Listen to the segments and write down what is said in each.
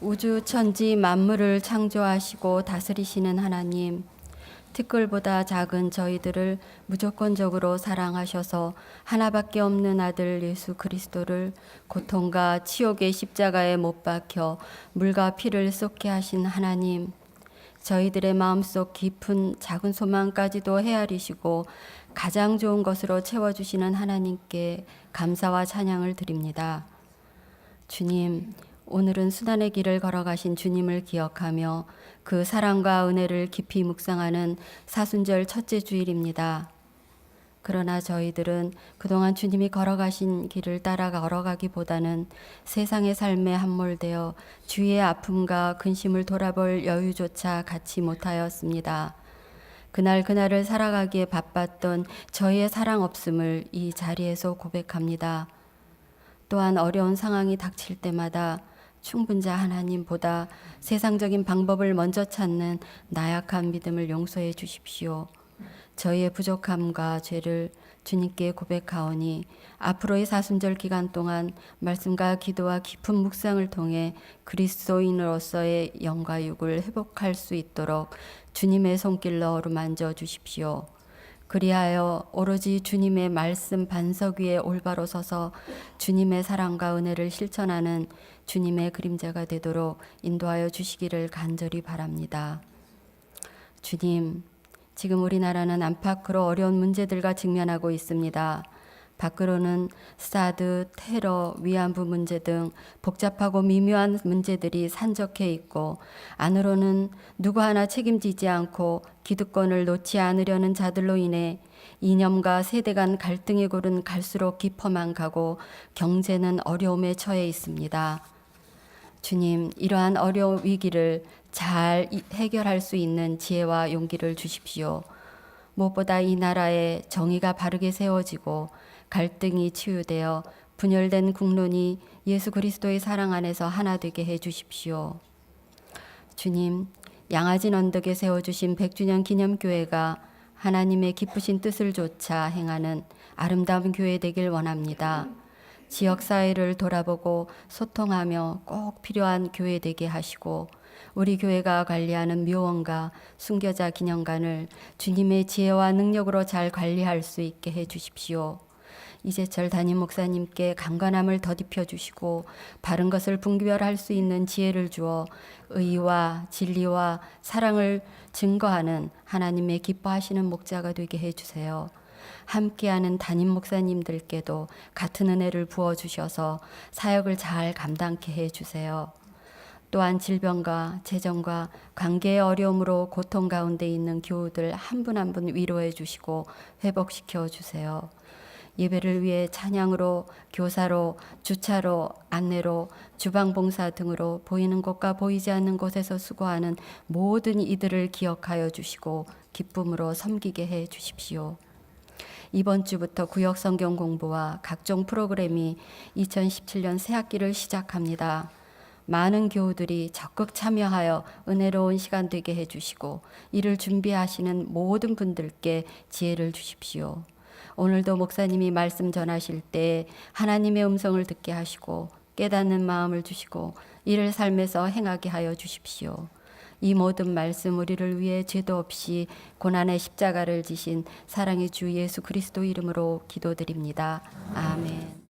우주 천지 만물을 창조하시고 다스리시는 하나님, 티끌보다 작은 저희들을 무조건적으로 사랑하셔서 하나밖에 없는 아들 예수 그리스도를 고통과 치욕의 십자가에 못 박혀 물과 피를 쏟게 하신 하나님, 저희들의 마음속 깊은 작은 소망까지도 헤아리시고 가장 좋은 것으로 채워주시는 하나님께 감사와 찬양을 드립니다. 주님, 오늘은 수단의 길을 걸어가신 주님을 기억하며 그 사랑과 은혜를 깊이 묵상하는 사순절 첫째 주일입니다. 그러나 저희들은 그동안 주님이 걸어가신 길을 따라 걸어가기보다는 세상의 삶에 함몰되어 주위의 아픔과 근심을 돌아볼 여유조차 갖지 못하였습니다. 그날을 살아가기에 바빴던 저희의 사랑 없음을 이 자리에서 고백합니다. 또한 어려운 상황이 닥칠 때마다 충분자 하나님보다 세상적인 방법을 먼저 찾는 나약한 믿음을 용서해 주십시오. 저희의 부족함과 죄를 주님께 고백하오니 앞으로의 사순절 기간 동안 말씀과 기도와 깊은 묵상을 통해 그리스도인으로서의 영과 육을 회복할 수 있도록 주님의 손길로 어루만져 주십시오. 그리하여 오로지 주님의 말씀 반석 위에 올바로 서서 주님의 사랑과 은혜를 실천하는 주님의 그림자가 되도록 인도하여 주시기를 간절히 바랍니다. 주님, 지금 우리나라는 안팎으로 어려운 문제들과 직면하고 있습니다. 밖으로는 사드, 테러, 위안부 문제 등 복잡하고 미묘한 문제들이 산적해 있고 안으로는 누구 하나 책임지지 않고 기득권을 놓지 않으려는 자들로 인해 이념과 세대 간 갈등의 골은 갈수록 깊어만 가고 경제는 어려움에 처해 있습니다. 주님, 이러한 어려운 위기를 잘 해결할 수 있는 지혜와 용기를 주십시오. 무엇보다 이 나라에 정의가 바르게 세워지고 갈등이 치유되어 분열된 국론이 예수 그리스도의 사랑 안에서 하나 되게 해 주십시오. 주님, 양아진 언덕에 세워주신 100주년 기념교회가 하나님의 기쁘신 뜻을 좇아 행하는 아름다운 교회 되길 원합니다. 지역사회를 돌아보고 소통하며 꼭 필요한 교회 되게 하시고 우리 교회가 관리하는 묘원과 순교자 기념관을 주님의 지혜와 능력으로 잘 관리할 수 있게 해 주십시오. 이재철 담임 목사님께 강건함을 더딥혀 주시고 바른 것을 분별할 수 있는 지혜를 주어 의와 진리와 사랑을 증거하는 하나님의 기뻐하시는 목자가 되게 해주세요. 함께하는 담임 목사님들께도 같은 은혜를 부어주셔서 사역을 잘 감당케 해주세요. 또한 질병과 재정과 관계의 어려움으로 고통 가운데 있는 교우들 한 분 한 분 위로해 주시고 회복시켜 주세요. 예배를 위해 찬양으로, 교사로, 주차로, 안내로, 주방봉사 등으로 보이는 곳과 보이지 않는 곳에서 수고하는 모든 이들을 기억하여 주시고 기쁨으로 섬기게 해 주십시오. 이번 주부터 구역 성경 공부와 각종 프로그램이 2017년 새학기를 시작합니다. 많은 교우들이 적극 참여하여 은혜로운 시간 되게 해주시고 이를 준비하시는 모든 분들께 지혜를 주십시오. 오늘도 목사님이 말씀 전하실 때 하나님의 음성을 듣게 하시고 깨닫는 마음을 주시고 이를 삶에서 행하게 하여 주십시오. 이 모든 말씀 우리를 위해 죄도 없이 고난의 십자가를 지신 사랑의 주 예수 그리스도 이름으로 기도드립니다. 아멘.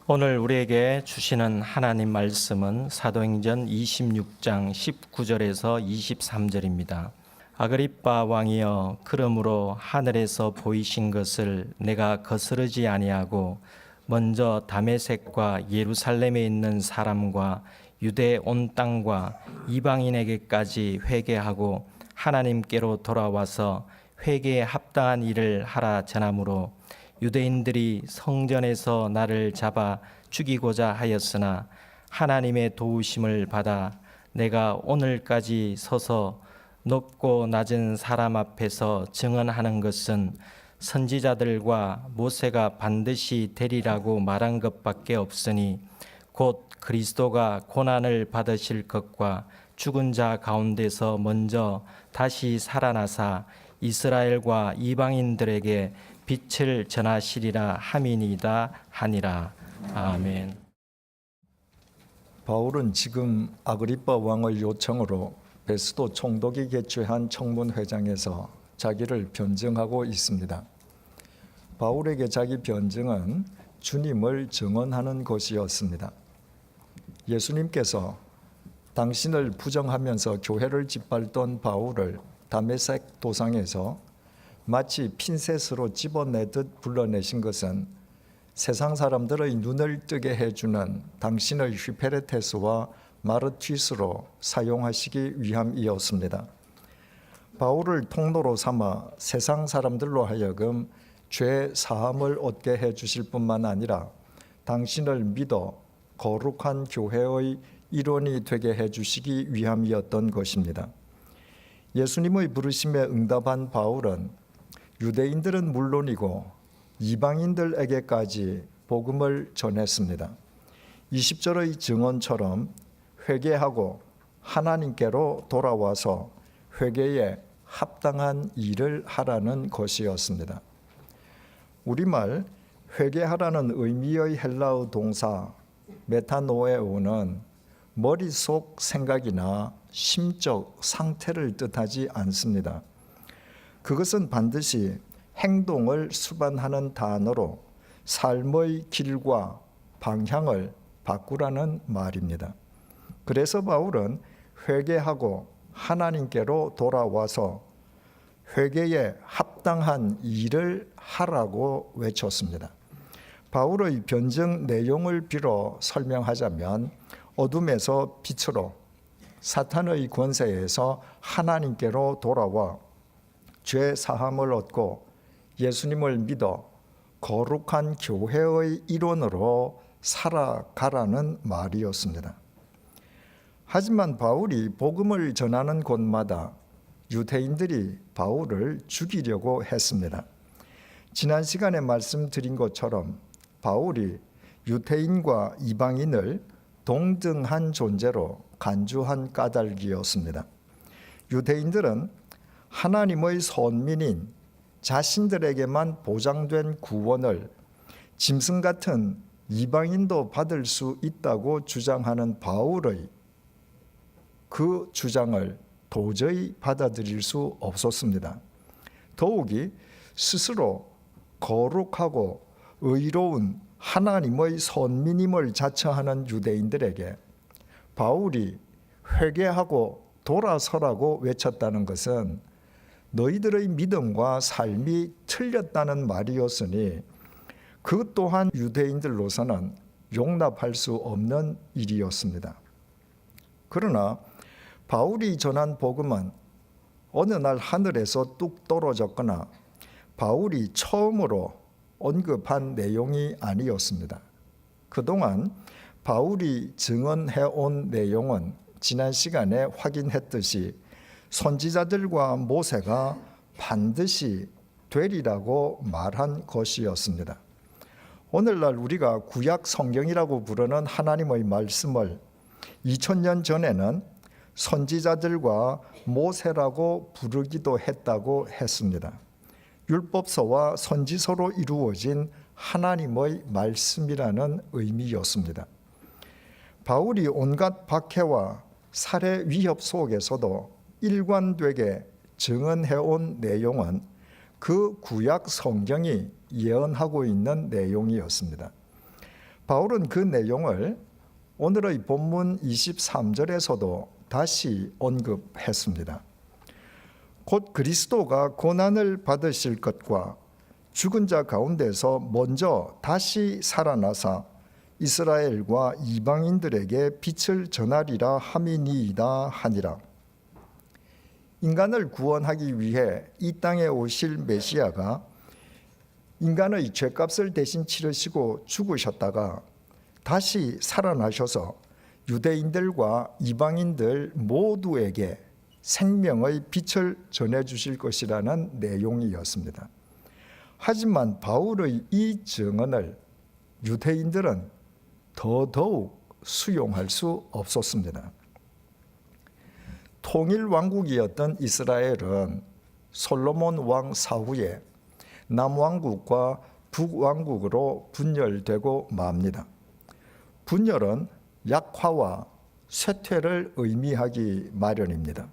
오늘 우리에게 주시는 하나님 말씀은 사도행전 26장 19절에서 23절입니다. 아그리빠 왕이여, 그러므로 하늘에서 보이신 것을 내가 거스르지 아니하고 먼저 다메섹과 예루살렘에 있는 사람과 유대 온 땅과 이방인에게까지 회개하고 하나님께로 돌아와서 회개에 합당한 일을 하라 전하므로 유대인들이 성전에서 나를 잡아 죽이고자 하였으나 하나님의 도우심을 받아 내가 오늘까지 서서 높고 낮은 사람 앞에서 증언하는 것은 선지자들과 모세가 반드시 되리라고 말한 것밖에 없으니 곧 그리스도가 고난을 받으실 것과 죽은 자 가운데서 먼저 다시 살아나사 이스라엘과 이방인들에게 빛을 전하시리라 함이니이다 하니라. 아멘. 바울은 지금 아그리빠 왕의 요청으로 베스도 총독이 개최한 청문회장에서 자기를 변증하고 있습니다. 바울에게 자기 변증은 주님을 증언하는 것이었습니다. 예수님께서 당신을 부정하면서 교회를 짓밟던 바울을 다메섹 도상에서 마치 핀셋으로 집어내듯 불러내신 것은 세상 사람들의 눈을 뜨게 해주는 당신의 휘페레테스와 마르튀스로 사용하시기 위함이었습니다. 바울을 통로로 삼아 세상 사람들로 하여금 죄 사함을 얻게 해주실 뿐만 아니라 당신을 믿어 거룩한 교회의 일원이 되게 해주시기 위함이었던 것입니다. 예수님의 부르심에 응답한 바울은 유대인들은 물론이고 이방인들에게까지 복음을 전했습니다. 20절의 증언처럼 회개하고 하나님께로 돌아와서 회개에 합당한 일을 하라는 것이었습니다. 우리말 회개하라는 의미의 헬라어 동사 메타노에오는 머릿속 생각이나 심적 상태를 뜻하지 않습니다. 그것은 반드시 행동을 수반하는 단어로 삶의 길과 방향을 바꾸라는 말입니다. 그래서 바울은 회개하고 하나님께로 돌아와서 회개에 합당한 일을 하라고 외쳤습니다. 바울의 변증 내용을 빌어 설명하자면 어둠에서 빛으로, 사탄의 권세에서 하나님께로 돌아와 죄 사함을 얻고 예수님을 믿어 거룩한 교회의 일원으로 살아가라는 말이었습니다. 하지만 바울이 복음을 전하는 곳마다 유대인들이 바울을 죽이려고 했습니다. 지난 시간에 말씀드린 것처럼 바울이 유대인과 이방인을 동등한 존재로 간주한 까닭이었습니다. 유대인들은 하나님의 선민인 자신들에게만 보장된 구원을 짐승 같은 이방인도 받을 수 있다고 주장하는 바울의 그 주장을 도저히 받아들일 수 없었습니다. 더욱이 스스로 거룩하고 의로운 하나님의 선민임을 자처하는 유대인들에게 바울이 회개하고 돌아서라고 외쳤다는 것은 너희들의 믿음과 삶이 틀렸다는 말이었으니 그 또한 유대인들로서는 용납할 수 없는 일이었습니다. 그러나 바울이 전한 복음은 어느 날 하늘에서 뚝 떨어졌거나 바울이 처음으로 언급한 내용이 아니었습니다. 그동안 바울이 증언해온 내용은 지난 시간에 확인했듯이 선지자들과 모세가 반드시 되리라고 말한 것이었습니다. 오늘날 우리가 구약 성경이라고 부르는 하나님의 말씀을 2000년 전에는 선지자들과 모세라고 부르기도 했다고 했습니다. 율법서와 선지서로 이루어진 하나님의 말씀이라는 의미였습니다. 바울이 온갖 박해와 살해 위협 속에서도 일관되게 증언해온 내용은 그 구약 성경이 예언하고 있는 내용이었습니다. 바울은 그 내용을 오늘의 본문 23절에서도 다시 언급했습니다. 곧 그리스도가 고난을 받으실 것과 죽은 자 가운데서 먼저 다시 살아나사 이스라엘과 이방인들에게 빛을 전하리라 함이니이다 하니라. 인간을 구원하기 위해 이 땅에 오실 메시아가 인간의 죄값을 대신 치르시고 죽으셨다가 다시 살아나셔서 유대인들과 이방인들 모두에게 생명의 빛을 전해주실 것이라는 내용이었습니다. 하지만 바울의 이 증언을 유대인들은 더더욱 수용할 수 없었습니다. 통일 왕국이었던 이스라엘은 솔로몬 왕 사후에 남왕국과 북왕국으로 분열되고 맙니다. 분열은 약화와 쇠퇴를 의미하기 마련입니다.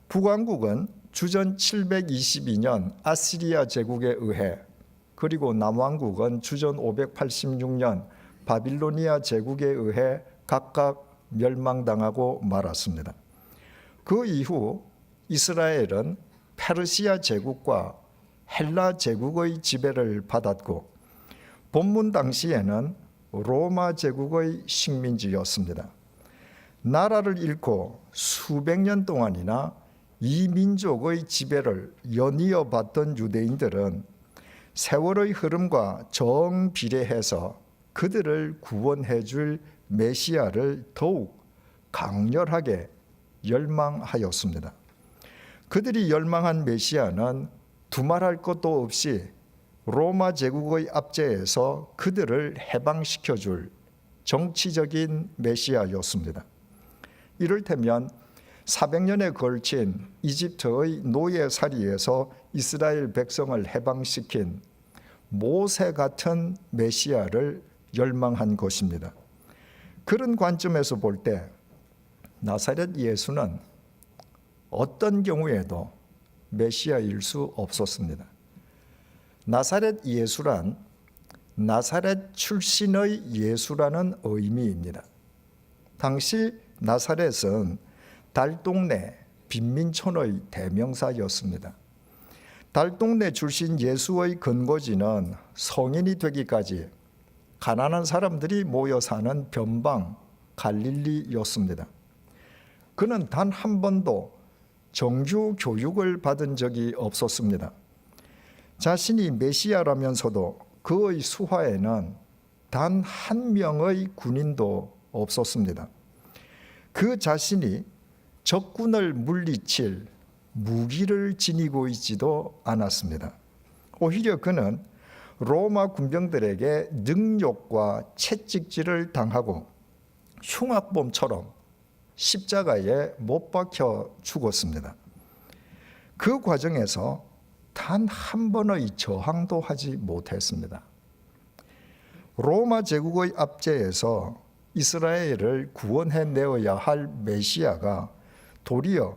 북왕국은 주전 722년 아시리아 제국에 의해, 그리고 남왕국은 주전 586년 바빌로니아 제국에 의해 각각 멸망당하고 말았습니다. 그 이후 이스라엘은 페르시아 제국과 헬라 제국의 지배를 받았고, 본문 당시에는 로마 제국의 식민지였습니다. 나라를 잃고 수백 년 동안이나 이 민족의 지배를 연이어 받던 유대인들은 세월의 흐름과 정비례해서 그들을 구원해 줄 메시아를 더욱 강렬하게 열망하였습니다. 그들이 열망한 메시아는 두말할 것도 없이 로마 제국의 압제에서 그들을 해방시켜 줄 정치적인 메시아였습니다. 이를테면 400년에 걸친 이집트의 노예살이에서 이스라엘 백성을 해방시킨 모세 같은 메시아를 열망한 것입니다. 그런 관점에서 볼 때 나사렛 예수는 어떤 경우에도 메시아일 수 없었습니다. 나사렛 예수란 나사렛 출신의 예수라는 의미입니다. 당시 나사렛은 달동네 빈민촌의 대명사였습니다. 달동네 출신 예수의 근거지는 성인이 되기까지 가난한 사람들이 모여 사는 변방 갈릴리였습니다. 그는 단 한 번도 정규 교육을 받은 적이 없었습니다. 자신이 메시아라면서도 그의 수하에는 단 한 명의 군인도 없었습니다. 그 자신이 적군을 물리칠 무기를 지니고 있지도 않았습니다. 오히려 그는 로마 군병들에게 능욕과 채찍질을 당하고 흉악범처럼 십자가에 못 박혀 죽었습니다. 그 과정에서 단 한 번의 저항도 하지 못했습니다. 로마 제국의 압제에서 이스라엘을 구원해내어야 할 메시아가 도리어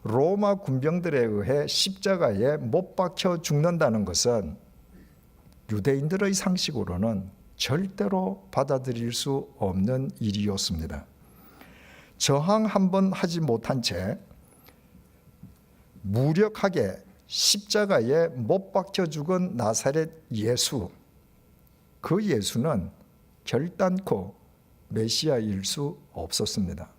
로마 군병들에 의해 십자가에 못 박혀 죽는다는 것은 유대인들의 상식으로는 절대로 받아들일 수 없는 일이었습니다. 저항 한 번 하지 못한 채 무력하게 십자가에 못 박혀 죽은 나사렛 예수, 그 예수는 결단코 메시아일 수 없었습니다.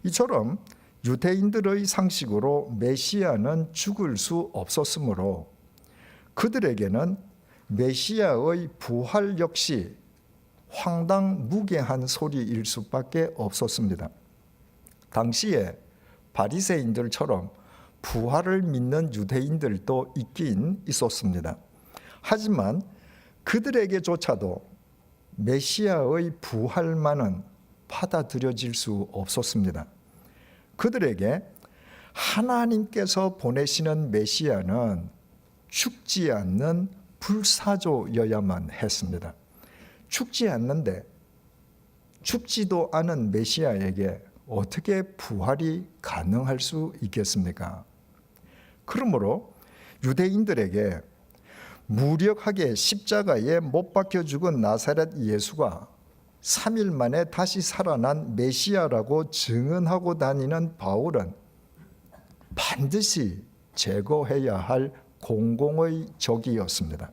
이처럼 유대인들의 상식으로 메시아는 죽을 수 없었으므로 그들에게는 메시아의 부활 역시 황당무계한 소리일 수밖에 없었습니다. 당시에 바리새인들처럼 부활을 믿는 유대인들도 있긴 있었습니다. 하지만 그들에게조차도 메시아의 부활만은 받아들여질 수 없었습니다. 그들에게 하나님께서 보내시는 메시아는 죽지 않는 불사조여야만 했습니다. 죽지 않는데 죽지도 않은 메시아에게 어떻게 부활이 가능할 수 있겠습니까? 그러므로 유대인들에게 무력하게 십자가에 못 박혀 죽은 나사렛 예수가 3일 만에 다시 살아난 메시아라고 증언하고 다니는 바울은 반드시 제거해야 할 공공의 적이었습니다.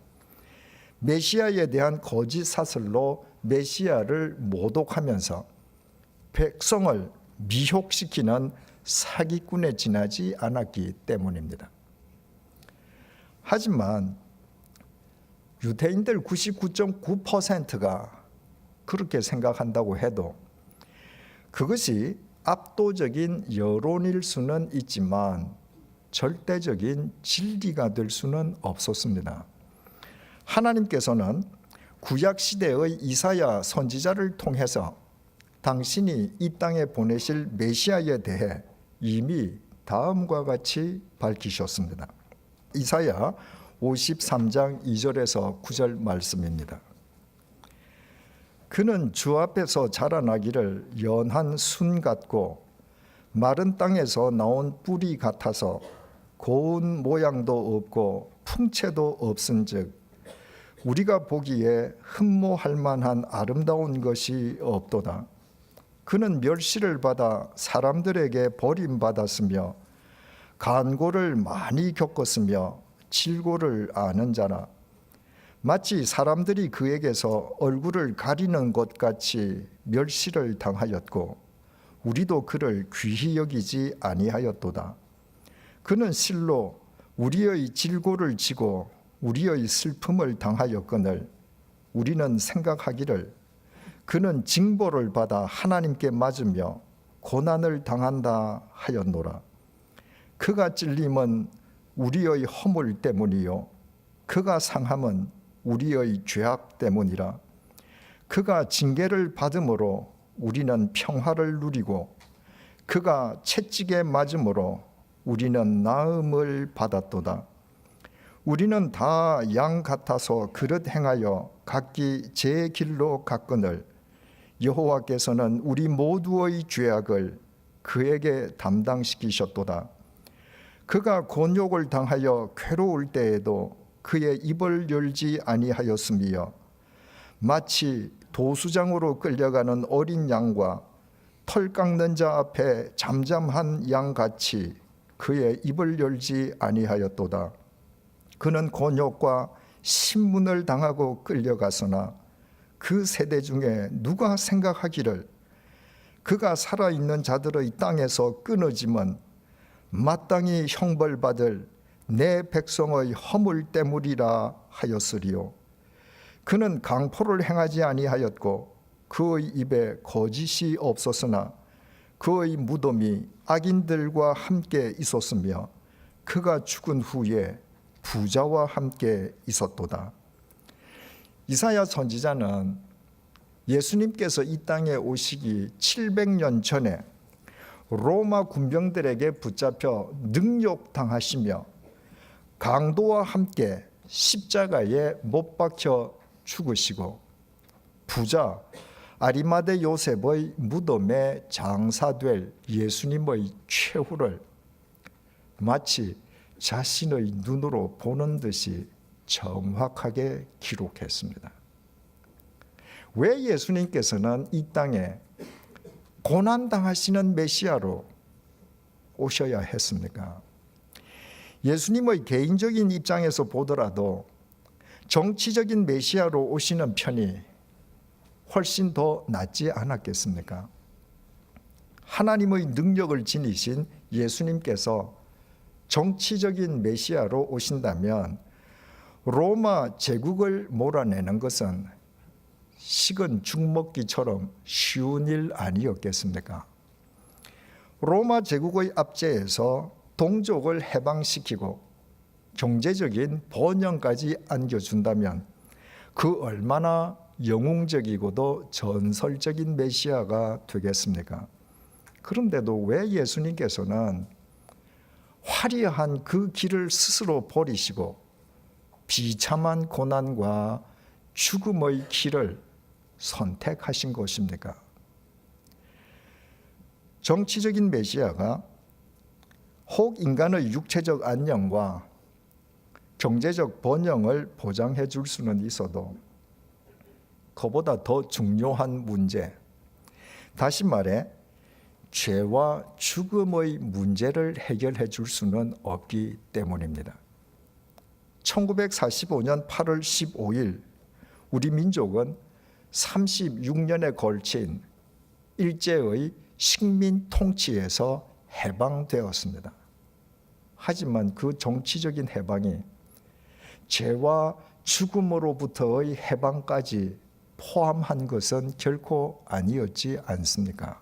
메시아에 대한 거짓 사슬로 메시아를 모독하면서 백성을 미혹시키는 사기꾼에 지나지 않았기 때문입니다. 하지만 유대인들 99.9%가 그렇게 생각한다고 해도 그것이 압도적인 여론일 수는 있지만 절대적인 진리가 될 수는 없었습니다. 하나님께서는 구약 시대의 이사야 선지자를 통해서 당신이 이 땅에 보내실 메시아에 대해 이미 다음과 같이 밝히셨습니다. 이사야 53장 2절에서 9절 말씀입니다. 그는 주 앞에서 자라나기를 연한 순 같고 마른 땅에서 나온 뿌리 같아서 고운 모양도 없고 풍채도 없은즉 우리가 보기에 흠모할 만한 아름다운 것이 없도다. 그는 멸시를 받아 사람들에게 버림받았으며 간고를 많이 겪었으며 질고를 아는 자라. 마치 사람들이 그에게서 얼굴을 가리는 것 같이 멸시를 당하였고 우리도 그를 귀히 여기지 아니하였도다. 그는 실로 우리의 질고를 지고 우리의 슬픔을 당하였거늘 우리는 생각하기를 그는 징벌을 받아 하나님께 맞으며 고난을 당한다 하였노라. 그가 찔림은 우리의 허물 때문이요 그가 상함은 우리의 죄악 때문이라. 그가 징계를 받음으로 우리는 평화를 누리고 그가 채찍에 맞음으로 우리는 나음을 받았도다. 우리는 다 양 같아서 그릇 행하여 각기 제 길로 갔거늘 여호와께서는 우리 모두의 죄악을 그에게 담당시키셨도다. 그가 곤욕을 당하여 괴로울 때에도 그의 입을 열지 아니하였으며 마치 도수장으로 끌려가는 어린 양과 털 깎는 자 앞에 잠잠한 양같이 그의 입을 열지 아니하였도다. 그는 곤욕과 신문을 당하고 끌려갔으나 그 세대 중에 누가 생각하기를 그가 살아있는 자들의 땅에서 끊어짐은 마땅히 형벌받을 내 백성의 허물 때문이라 하였으리요. 그는 강포를 행하지 아니하였고 그의 입에 거짓이 없었으나 그의 무덤이 악인들과 함께 있었으며 그가 죽은 후에 부자와 함께 있었도다. 이사야 선지자는 예수님께서 이 땅에 오시기 700년 전에 로마 군병들에게 붙잡혀 능욕당하시며 강도와 함께 십자가에 못 박혀 죽으시고 부자 아리마대 요셉의 무덤에 장사될 예수님의 최후를 마치 자신의 눈으로 보는 듯이 정확하게 기록했습니다. 왜 예수님께서는 이 땅에 고난당하시는 메시아로 오셔야 했습니까? 예수님의 개인적인 입장에서 보더라도 정치적인 메시아로 오시는 편이 훨씬 더 낫지 않았겠습니까? 하나님의 능력을 지니신 예수님께서 정치적인 메시아로 오신다면 로마 제국을 몰아내는 것은 식은 죽 먹기처럼 쉬운 일 아니었겠습니까? 로마 제국의 압제에서 동족을 해방시키고 경제적인 번영까지 안겨준다면 그 얼마나 영웅적이고도 전설적인 메시아가 되겠습니까? 그런데도 왜 예수님께서는 화려한 그 길을 스스로 버리시고 비참한 고난과 죽음의 길을 선택하신 것입니까? 정치적인 메시아가 혹 인간의 육체적 안녕과 경제적 번영을 보장해 줄 수는 있어도 그보다 더 중요한 문제, 다시 말해 죄와 죽음의 문제를 해결해 줄 수는 없기 때문입니다. 1945년 8월 15일 우리 민족은 36년에 걸친 일제의 식민 통치에서 해방되었습니다. 하지만 그 정치적인 해방이 죄와 죽음으로부터의 해방까지 포함한 것은 결코 아니었지 않습니까?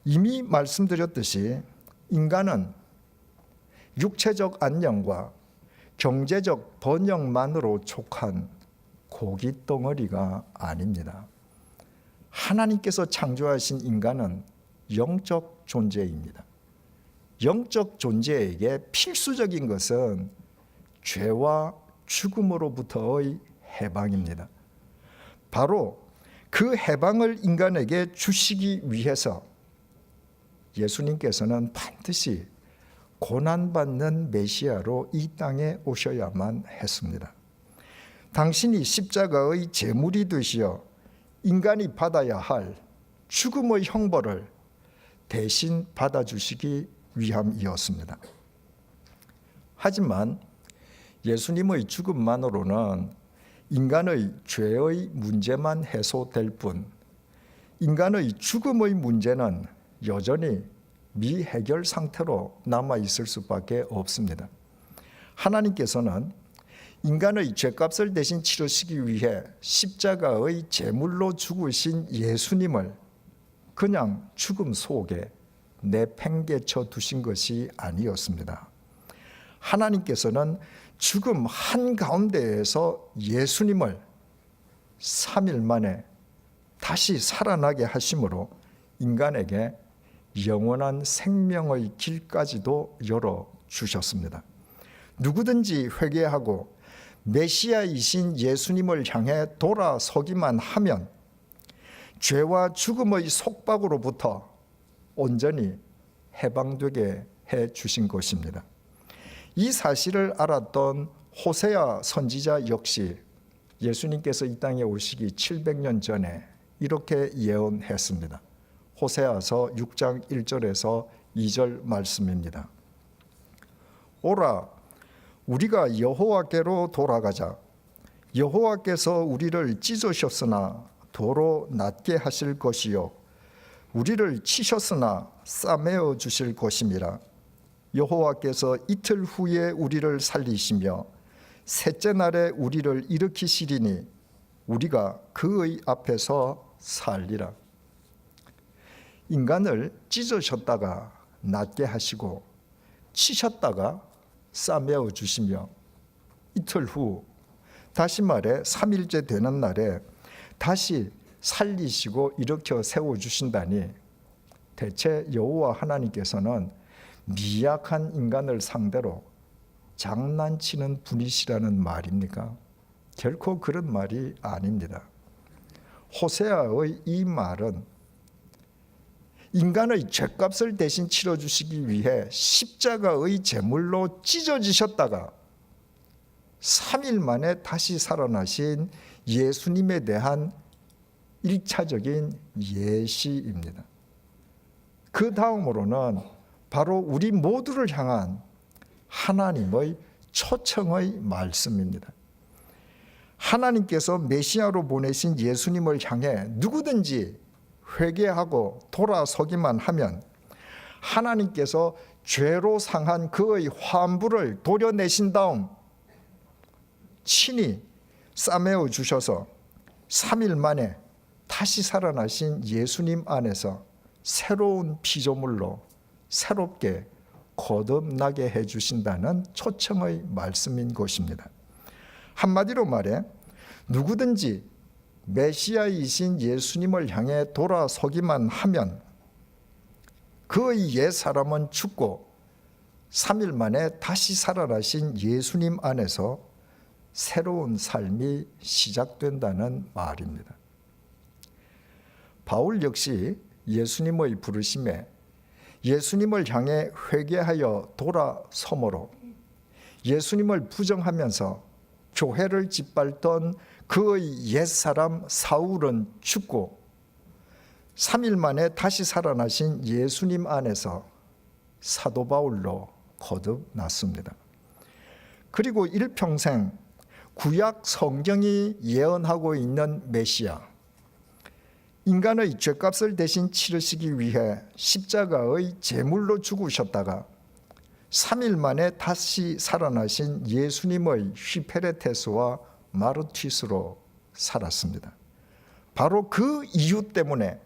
이미 말씀드렸듯이 인간은 육체적 안녕과 경제적 번영만으로 족한 고기 덩어리가 아닙니다. 하나님께서 창조하신 인간은 영적 존재입니다. 영적 존재에게 필수적인 것은 죄와 죽음으로부터의 해방입니다. 바로 그 해방을 인간에게 주시기 위해서 예수님께서는 반드시 고난받는 메시아로 이 땅에 오셔야만 했습니다. 당신이 십자가의 제물이 되시어 인간이 받아야 할 죽음의 형벌을 대신 받아주시기 위함이었습니다. 하지만 예수님의 죽음만으로는 인간의 죄의 문제만 해소될 뿐 인간의 죽음의 문제는 여전히 미해결 상태로 남아있을 수밖에 없습니다. 하나님께서는 인간의 죄값을 대신 치르시기 위해 십자가의 제물로 죽으신 예수님을 그냥 죽음 속에 내팽개쳐 두신 것이 아니었습니다. 하나님께서는 죽음 한가운데에서 예수님을 3일 만에 다시 살아나게 하심으로 인간에게 영원한 생명의 길까지도 열어주셨습니다. 누구든지 회개하고 메시아이신 예수님을 향해 돌아서기만 하면 죄와 죽음의 속박으로부터 온전히 해방되게 해주신 것입니다. 이 사실을 알았던 호세아 선지자 역시 예수님께서 이 땅에 오시기 700년 전에 이렇게 예언했습니다. 호세아서 6장 1절에서 2절 말씀입니다. 오라, 우리가 여호와께로 돌아가자. 여호와께서 우리를 찢으셨으나 도로 낫게 하실 것이요 우리를 치셨으나 싸매어 주실 것임이라. 여호와께서 이틀 후에 우리를 살리시며 셋째 날에 우리를 일으키시리니 우리가 그의 앞에서 살리라. 인간을 찢으셨다가 낫게 하시고 치셨다가 싸매어 주시며 이틀 후 다시 말해 3일째 되는 날에 다시 살리시고 일으켜 세워주신다니 대체 여호와 하나님께서는 미약한 인간을 상대로 장난치는 분이시라는 말입니까? 결코 그런 말이 아닙니다. 호세아의 이 말은 인간의 죄값을 대신 치러주시기 위해 십자가의 제물로 찢어지셨다가 3일 만에 다시 살아나신 예수님에 대한 1차적인 예시입니다. 그 다음으로는 바로 우리 모두를 향한 하나님의 초청의 말씀입니다. 하나님께서 메시아로 보내신 예수님을 향해 누구든지 회개하고 돌아서기만 하면 하나님께서 죄로 상한 그의 환부를 도려내신 다음 친히 싸매어 주셔서 3일 만에 다시 살아나신 예수님 안에서 새로운 피조물로 새롭게 거듭나게 해주신다는 초청의 말씀인 것입니다. 한마디로 말해 누구든지 메시아이신 예수님을 향해 돌아서기만 하면 그의 옛사람은 죽고 3일 만에 다시 살아나신 예수님 안에서 새로운 삶이 시작된다는 말입니다. 바울 역시 예수님의 부르심에 예수님을 향해 회개하여 돌아서므로 예수님을 부정하면서 교회를 짓밟던 그의 옛사람 사울은 죽고 3일 만에 다시 살아나신 예수님 안에서 사도 바울로 거듭났습니다. 그리고 일평생 구약 성경이 예언하고 있는 메시아, 인간의 죄값을 대신 치르시기 위해 십자가의 제물로 죽으셨다가 3일 만에 다시 살아나신 예수님의 휘페레테스와 마르튀스로 살았습니다. 바로 그 이유 때문에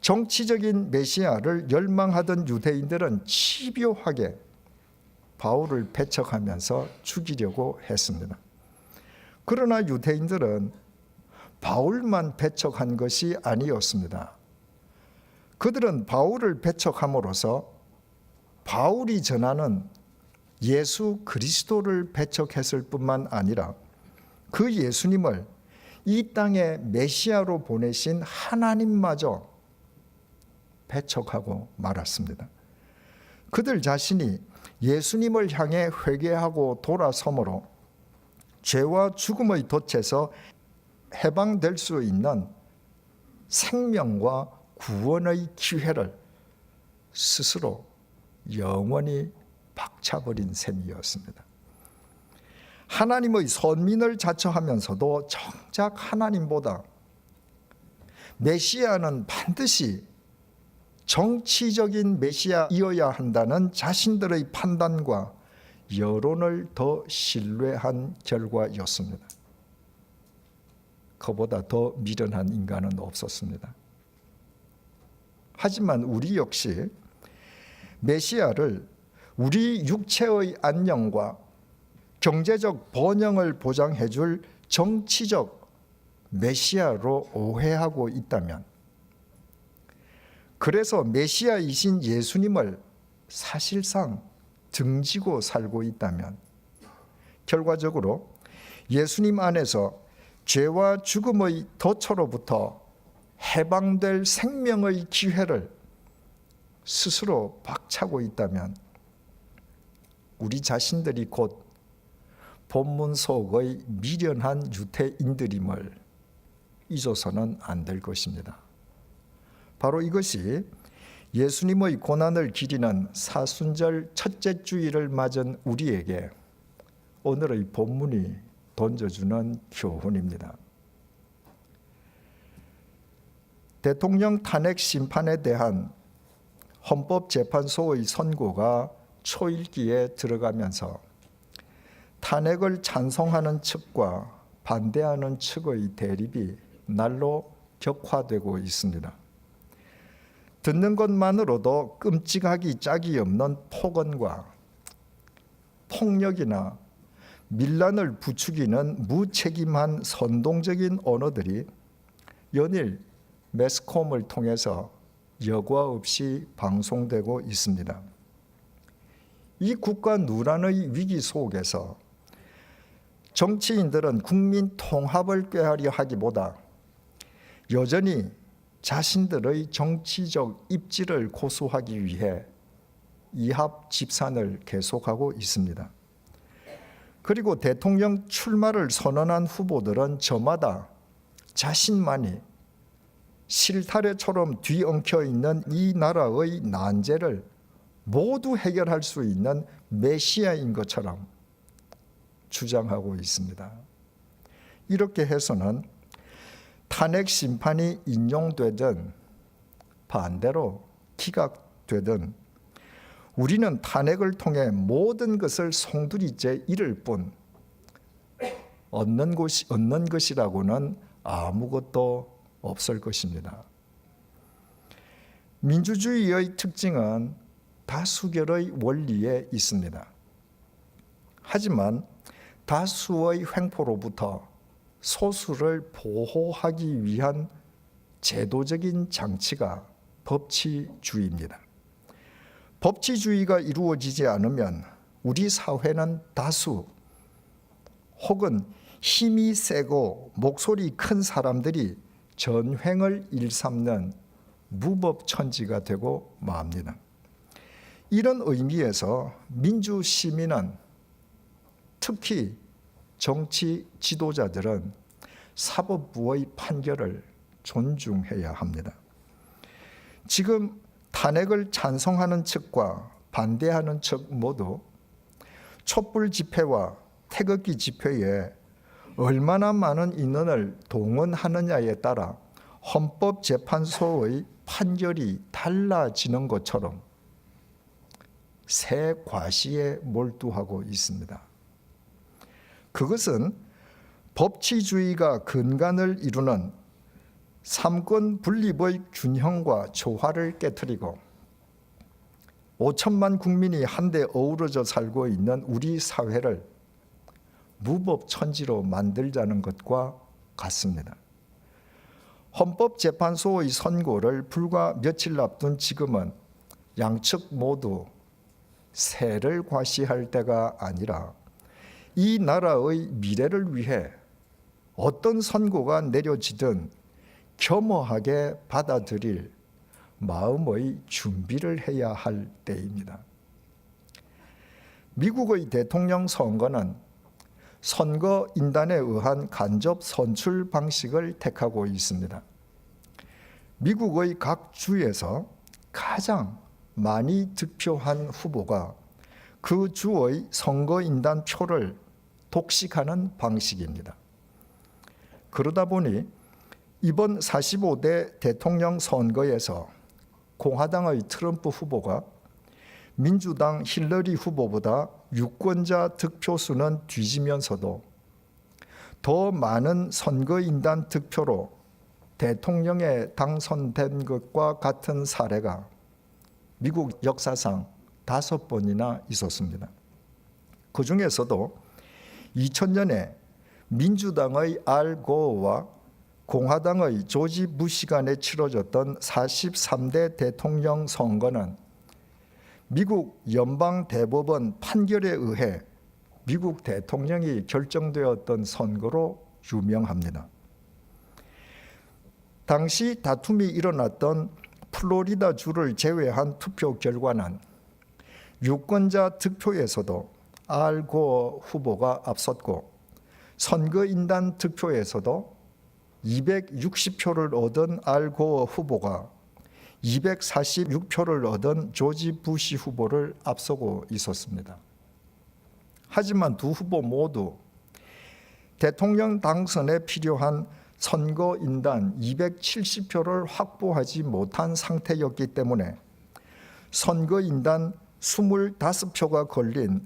정치적인 메시아를 열망하던 유대인들은 집요하게 바울을 배척하면서 죽이려고 했습니다. 그러나 유대인들은 바울만 배척한 것이 아니었습니다. 그들은 바울을 배척함으로써 바울이 전하는 예수 그리스도를 배척했을 뿐만 아니라 그 예수님을 이 땅에 메시아로 보내신 하나님마저 배척하고 말았습니다. 그들 자신이 예수님을 향해 회개하고 돌아섬으로 죄와 죽음의 덫에서 해방될 수 있는 생명과 구원의 기회를 스스로 영원히 박차버린 셈이었습니다. 하나님의 선민을 자처하면서도 정작 하나님보다 메시아는 반드시 정치적인 메시아이어야 한다는 자신들의 판단과 여론을 더 신뢰한 결과였습니다. 그보다 더 미련한 인간은 없었습니다. 하지만 우리 역시 메시아를 우리 육체의 안녕과 경제적 번영을 보장해 줄 정치적 메시아로 오해하고 있다면, 그래서 메시아이신 예수님을 사실상 등지고 살고 있다면, 결과적으로 예수님 안에서 죄와 죽음의 덫으로부터 해방될 생명의 기회를 스스로 박차고 있다면, 우리 자신들이 곧 본문 속의 미련한 유태인들임을 잊어서는 안 될 것입니다. 바로 이것이 예수님의 고난을 기리는 사순절 첫째 주일을 맞은 우리에게 오늘의 본문이 던져주는 교훈입니다. 대통령 탄핵 심판에 대한 헌법재판소의 선고가 초일기에 들어가면서 탄핵을 찬성하는 측과 반대하는 측의 대립이 날로 격화되고 있습니다. 듣는 것만으로도 끔찍하기 짝이 없는 폭언과 폭력이나 밀란을 부추기는 무책임한 선동적인 언어들이 연일 매스컴을 통해서 여과 없이 방송되고 있습니다. 이 국가 누란의 위기 속에서 정치인들은 국민 통합을 꾀하려 하기보다 여전히 자신들의 정치적 입지를 고수하기 위해 이합 집산을 계속하고 있습니다. 그리고 대통령 출마를 선언한 후보들은 저마다 자신만이 실타래처럼 뒤엉켜 있는 이 나라의 난제를 모두 해결할 수 있는 메시아인 것처럼 주장하고 있습니다. 이렇게 해서는 탄핵 심판이 인용되든 반대로 기각되든 우리는 탄핵을 통해 모든 것을 송두리째 잃을 뿐 얻는 것이라고는 아무것도 없을 것입니다. 민주주의의 특징은 다수결의 원리에 있습니다. 하지만 다수의 횡포로부터 소수를 보호하기 위한 제도적인 장치가 법치주의입니다. 법치주의가 이루어지지 않으면 우리 사회는 다수 혹은 힘이 세고 목소리 큰 사람들이 전횡을 일삼는 무법천지가 되고 맙니다. 이런 의미에서 민주시민은, 특히 정치 지도자들은 사법부의 판결을 존중해야 합니다. 지금 탄핵을 찬성하는 측과 반대하는 측 모두 촛불 집회와 태극기 집회에 얼마나 많은 인원을 동원하느냐에 따라 헌법재판소의 판결이 달라지는 것처럼 새 과시에 몰두하고 있습니다. 그것은 법치주의가 근간을 이루는 삼권 분립의 균형과 조화를 깨트리고 5천만 국민이 한데 어우러져 살고 있는 우리 사회를 무법천지로 만들자는 것과 같습니다. 헌법재판소의 선고를 불과 며칠 앞둔 지금은 양측 모두 새를 과시할 때가 아니라 이 나라의 미래를 위해 어떤 선고가 내려지든 겸허하게 받아들일 마음의 준비를 해야 할 때입니다. 미국의 대통령 선거는 선거 인단에 의한 간접 선출 방식을 택하고 있습니다. 미국의 각 주에서 가장 많이 득표한 후보가 그 주의 선거인단 표를 독식하는 방식입니다. 그러다 보니 이번 45대 대통령 선거에서 공화당의 트럼프 후보가 민주당 힐러리 후보보다 유권자 득표수는 뒤지면서도 더 많은 선거인단 득표로 대통령에 당선된 것과 같은 사례가 미국 역사상 5번이나 있었습니다. 그 중에서도 2000년에 민주당의 알 고어와 공화당의 조지 부시 간에 치러졌던 43대 대통령 선거는 미국 연방대법원 판결에 의해 미국 대통령이 결정되었던 선거로 유명합니다. 당시 다툼이 일어났던 플로리다 주를 제외한 투표 결과는 유권자 득표에서도 알 고어 후보가 앞섰고 선거인단 득표에서도 260표를 얻은 알 고어 후보가 246표를 얻은 조지 부시 후보를 앞서고 있었습니다. 하지만 두 후보 모두 대통령 당선에 필요한 선거인단 270표를 확보하지 못한 상태였기 때문에 선거인단 25표가 걸린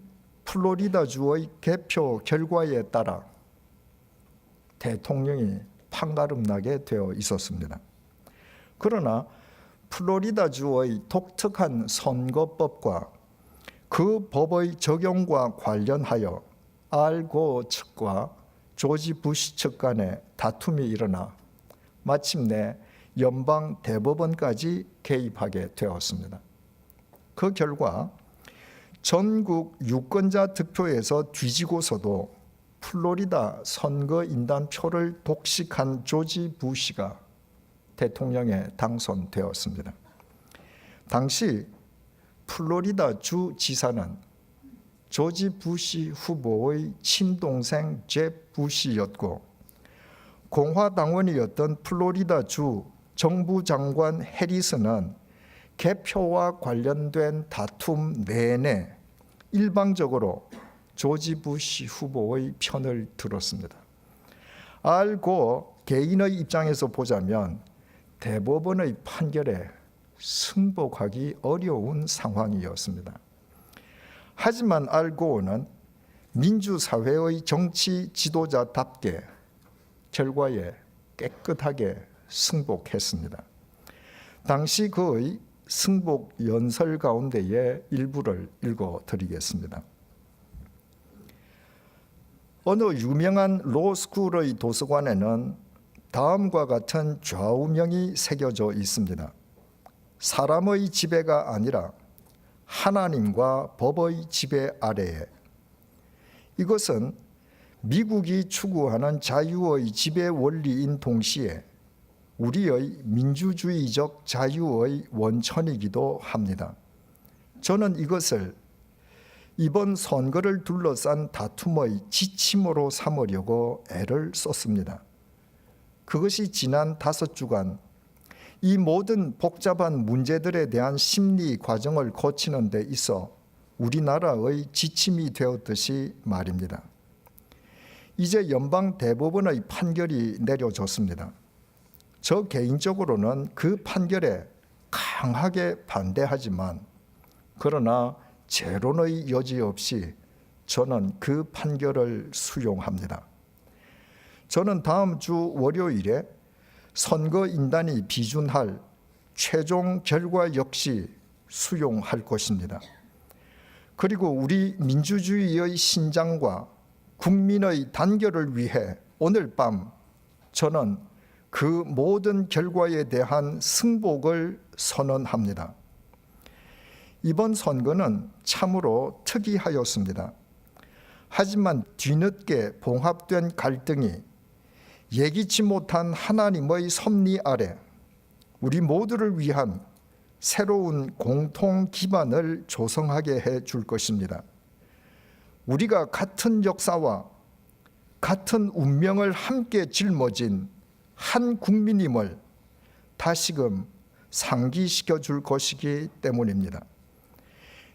플로리다주의 개표 결과에 따라 대통령이 판가름나게 되어 있었습니다. 그러나 플로리다주의 독특한 선거법과 그 법의 적용과 관련하여 알 고어 측과 조지 부시 측 간에 다툼이 일어나 마침내 연방 대법원까지 개입하게 되었습니다. 그 결과 전국 유권자 득표에서 뒤지고서도 플로리다 선거인단 표를 독식한 조지 부시가 대통령에 당선되었습니다. 당시 플로리다 주 지사는 조지 부시 후보의 친동생 잽 부시였고 공화당원이었던 플로리다 주 정부 장관 해리스는 개표와 관련된 다툼 내내 일방적으로 조지 부시 후보의 편을 들었습니다. 알 고어 개인의 입장에서 보자면 대법원의 판결에 승복하기 어려운 상황이었습니다. 하지만 알 고어는 민주사회의 정치 지도자답게 결과에 깨끗하게 승복했습니다. 당시 그의 승복 연설 가운데의 일부를 읽어드리겠습니다. 어느 유명한 로스쿨의 도서관에는 다음과 같은 좌우명이 새겨져 있습니다. 사람의 지배가 아니라 하나님과 법의 지배 아래에. 이것은 미국이 추구하는 자유의 지배 원리인 동시에 우리의 민주주의적 자유의 원천이기도 합니다. 저는 이것을 이번 선거를 둘러싼 다툼의 지침으로 삼으려고 애를 썼습니다. 그것이 지난 5주간 이 모든 복잡한 문제들에 대한 심리 과정을 거치는 데 있어 우리나라의 지침이 되었듯이 말입니다. 이제 연방 대법원의 판결이 내려졌습니다. 저 개인적으로는 그 판결에 강하게 반대하지만 그러나 재론의 여지 없이 저는 그 판결을 수용합니다. 저는 다음 주 월요일에 선거인단이 비준할 최종 결과 역시 수용할 것입니다. 그리고 우리 민주주의의 신장과 국민의 단결을 위해 오늘 밤 저는 그 모든 결과에 대한 승복을 선언합니다. 이번 선거는 참으로 특이하였습니다. 하지만 뒤늦게 봉합된 갈등이 예기치 못한 하나님의 섭리 아래 우리 모두를 위한 새로운 공통 기반을 조성하게 해 줄 것입니다. 우리가 같은 역사와 같은 운명을 함께 짊어진 한 국민임을 다시금 상기시켜 줄 것이기 때문입니다.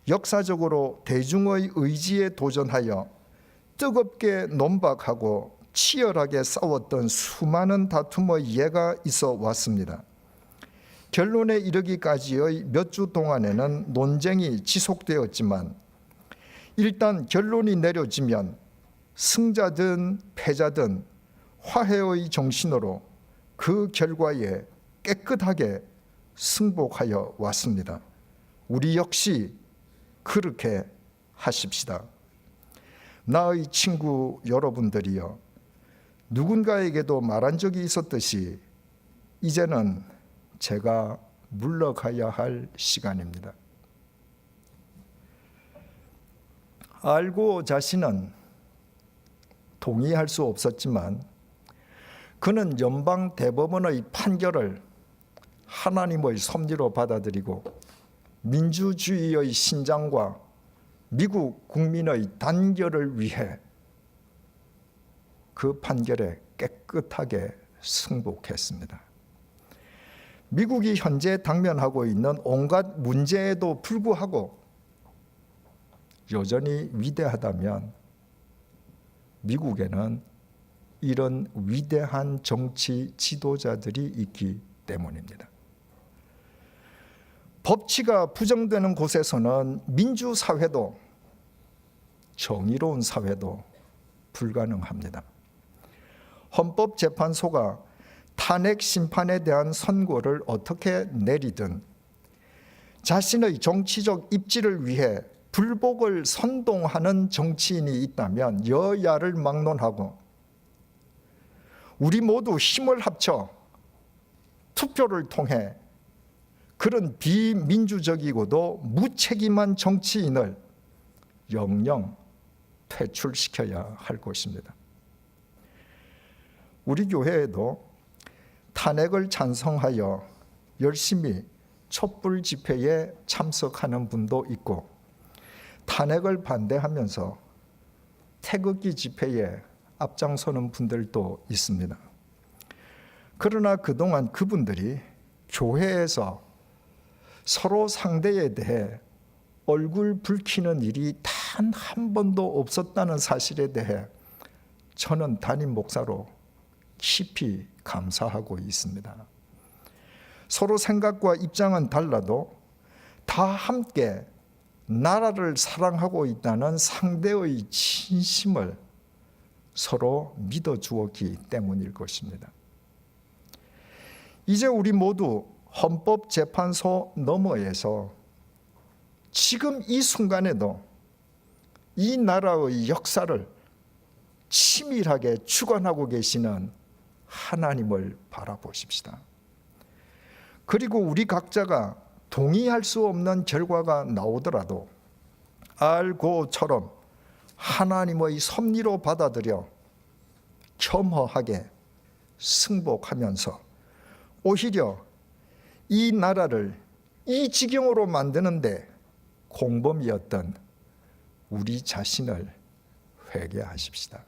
역사적으로 대중의 의지에 도전하여 뜨겁게 논박하고 치열하게 싸웠던 수많은 다툼의 예가 있어 왔습니다. 결론에 이르기까지의 몇 주 동안에는 논쟁이 지속되었지만 일단 결론이 내려지면 승자든 패자든 화해의 정신으로 그 결과에 깨끗하게 승복하여 왔습니다. 우리 역시 그렇게 하십시다. 나의 친구 여러분들이여, 누군가에게도 말한 적이 있었듯이 이제는 제가 물러가야 할 시간입니다. 알고 자신은 동의할 수 없었지만 그는 연방 대법원의 판결을 하나님의 섭리로 받아들이고 민주주의의 신장과 미국 국민의 단결을 위해 그 판결에 깨끗하게 승복했습니다. 미국이 현재 당면하고 있는 온갖 문제에도 불구하고 여전히 위대하다면 미국에는 이런 위대한 정치 지도자들이 있기 때문입니다. 법치가 부정되는 곳에서는 민주사회도 정의로운 사회도 불가능합니다. 헌법재판소가 탄핵 심판에 대한 선고를 어떻게 내리든 자신의 정치적 입지를 위해 불복을 선동하는 정치인이 있다면 여야를 막론하고 우리 모두 힘을 합쳐 투표를 통해 그런 비민주적이고도 무책임한 정치인을 영영 퇴출시켜야 할 것입니다. 우리 교회에도 탄핵을 찬성하여 열심히 촛불 집회에 참석하는 분도 있고 탄핵을 반대하면서 태극기 집회에 앞장서는 분들도 있습니다. 그러나 그동안 그분들이 교회에서 서로 상대에 대해 얼굴 붉히는 일이 단 한 번도 없었다는 사실에 대해 저는 담임 목사로 깊이 감사하고 있습니다. 서로 생각과 입장은 달라도 다 함께 나라를 사랑하고 있다는 상대의 진심을 서로 믿어주었기 때문일 것입니다. 이제 우리 모두 헌법재판소 너머에서 지금 이 순간에도 이 나라의 역사를 치밀하게 주관하고 계시는 하나님을 바라보십시다. 그리고 우리 각자가 동의할 수 없는 결과가 나오더라도 알고처럼 하나님의 섭리로 받아들여 겸허하게 승복하면서 오히려 이 나라를 이 지경으로 만드는데 공범이었던 우리 자신을 회개하십시다.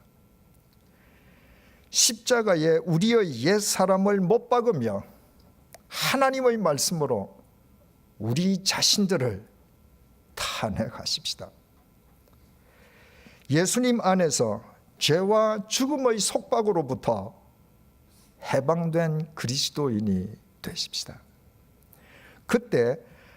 십자가에 우리의 옛 사람을 못 박으며 하나님의 말씀으로 우리 자신들을 탄핵하십시다. 예수님 안에서 죄와 죽음의 속박으로부터 해방된 그리스도인이 되십시다. 그때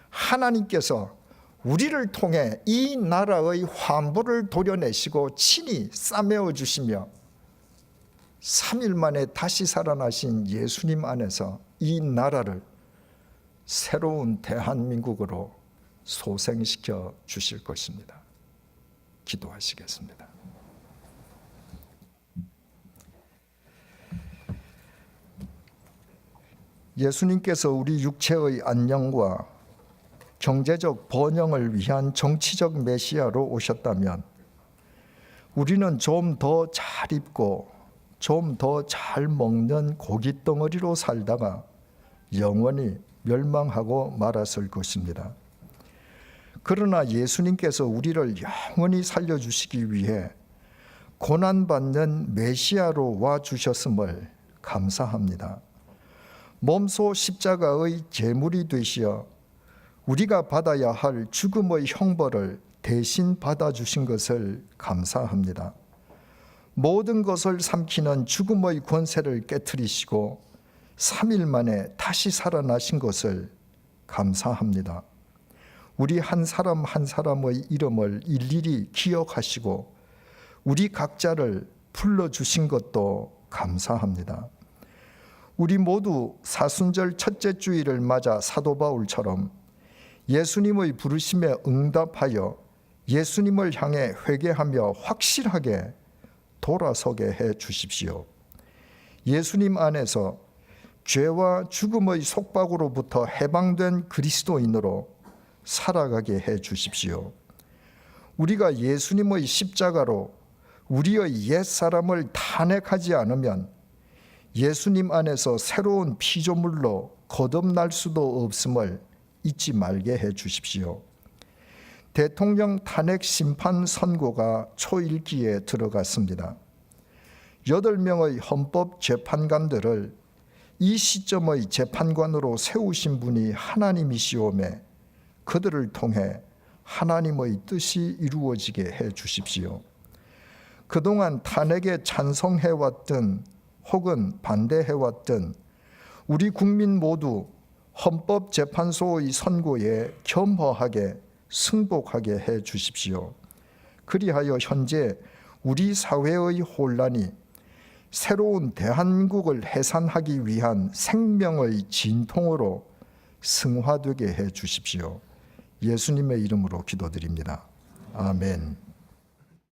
하나님께서 우리를 통해 이 나라의 환부를 도려내시고 친히 싸매어 주시며 3일 만에 다시 살아나신 예수님 안에서 이 나라를 새로운 대한민국으로 소생시켜 주실 것입니다. 기도하시겠습니다. 예수님께서 우리 육체의 안녕과 경제적 번영을 위한 정치적 메시아로 오셨다면 우리는 좀 더 잘 입고 좀 더 잘 먹는 고깃덩어리로 살다가 영원히 멸망하고 말았을 것입니다. 그러나 예수님께서 우리를 영원히 살려주시기 위해 고난받는 메시아로 와주셨음을 감사합니다. 몸소 십자가의 제물이 되시어 우리가 받아야 할 죽음의 형벌을 대신 받아주신 것을 감사합니다. 모든 것을 삼키는 죽음의 권세를 깨트리시고 3일 만에 다시 살아나신 것을 감사합니다. 우리 한 사람 한 사람의 이름을 일일이 기억하시고 우리 각자를 불러주신 것도 감사합니다. 우리 모두 사순절 첫째 주일을 맞아 사도 바울처럼 예수님의 부르심에 응답하여 예수님을 향해 회개하며 확실하게 돌아서게 해 주십시오. 예수님 안에서 죄와 죽음의 속박으로부터 해방된 그리스도인으로 살아가게 해 주십시오. 우리가 예수님의 십자가로 우리의 옛사람을 탄핵하지 않으면 예수님 안에서 새로운 피조물로 거듭날 수도 없음을 잊지 말게 해 주십시오. 대통령 탄핵 심판 선고가 초일기에 들어갔습니다. 8명의 헌법재판관들을 이 시점의 재판관으로 세우신 분이 하나님이시오매 그들을 통해 하나님의 뜻이 이루어지게 해 주십시오. 그동안 탄핵에 찬성해왔든 혹은 반대해왔든 우리 국민 모두 헌법재판소의 선고에 겸허하게 승복하게 해 주십시오. 그리하여 현재 우리 사회의 혼란이 새로운 대한민국을 해산하기 위한 생명의 진통으로 승화되게 해 주십시오. 예수님의 이름으로 기도드립니다. 아멘.